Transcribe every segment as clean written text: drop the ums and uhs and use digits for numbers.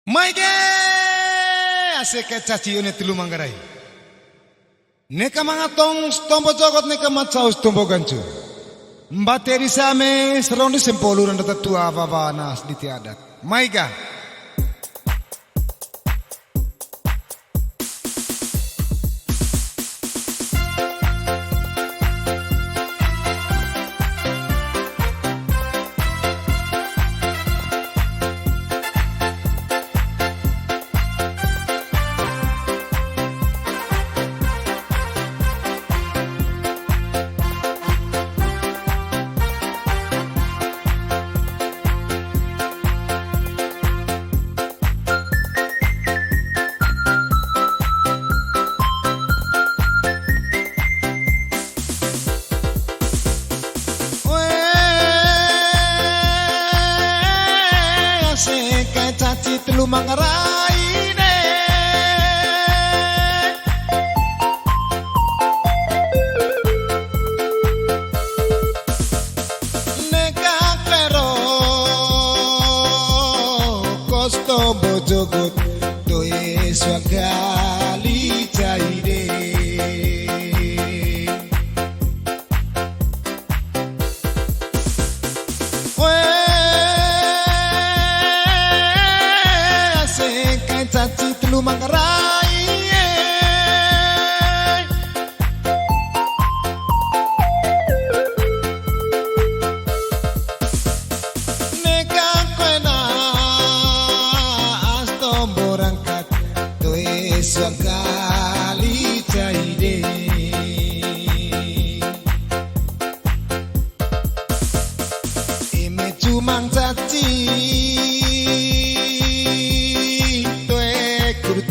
Maike asik caci une tilu manggarai. Neka mangatong tombo jogot neka macaus tombo gancu. Mbateri same serondi sempolu randa tatua baba nas di tiadat. Maika. Caci telu manggarai ne neka klero kosto bojogot doe swagali caide caci telu manggarai neka kena astom borangkat doe swagali caide ime cumang caci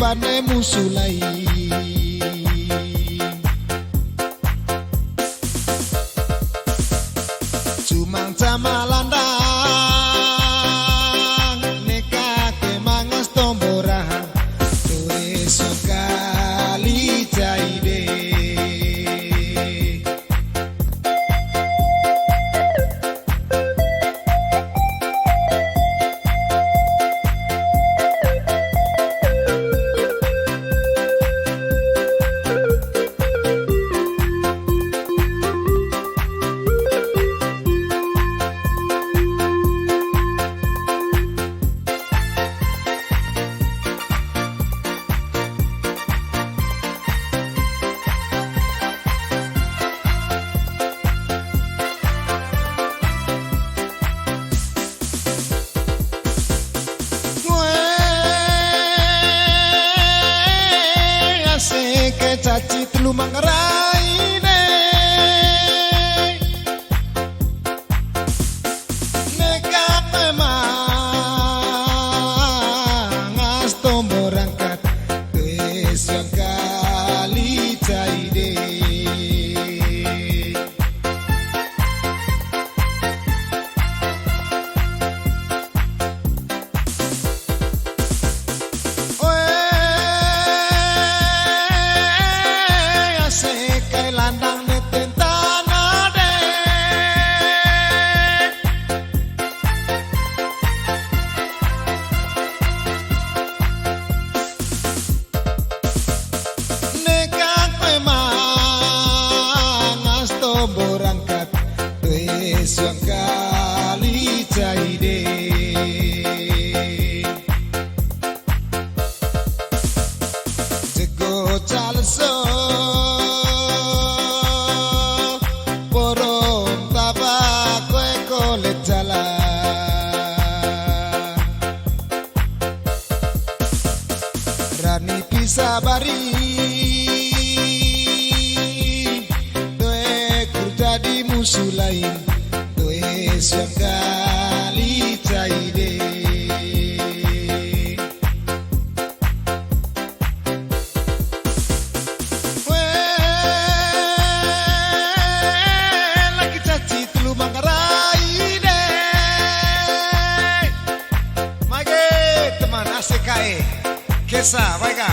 pane musulai cumang camalandang neka kemangas tomborang doe sokali caide caci telu manggarai ne neka memang astom borangkat doe swagali caide landang neten tanah de neka memang astom borangkat doe swagali caide jego calso Rani pisabari doe kurja di musuh lain doe swagali caide lagi caci telu manggarai de mage teman asik kae Kesa, baika.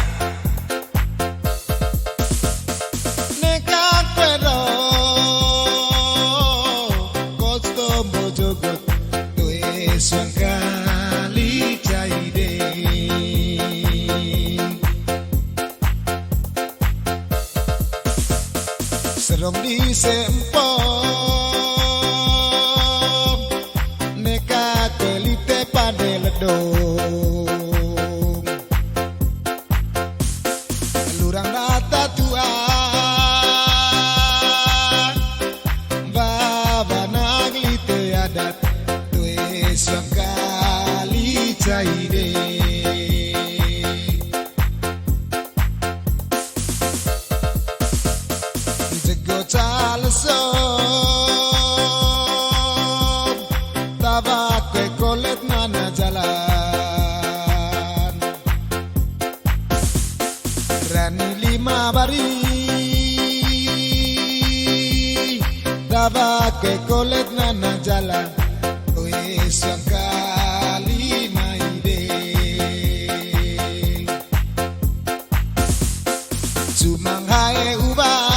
Neka pero kosto bojogot doe swagali caide serong di sempom neka kelite pade ledong lurang data tua baba naglite adat tues yang kali caide Caleson tabak kolet nana jalan Rani lima bari tabak kolet nana jalan Tuis yang kali maide Cumang hae ubah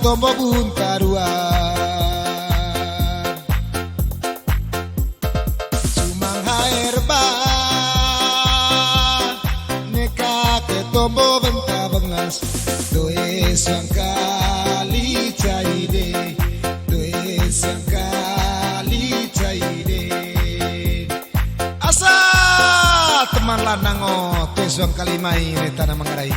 tombo buntaruan cumang haerba neka ke tombo benta bengas does yang kali caide does yang kali caide asa teman lanang o does yang kali main tanah Manggarai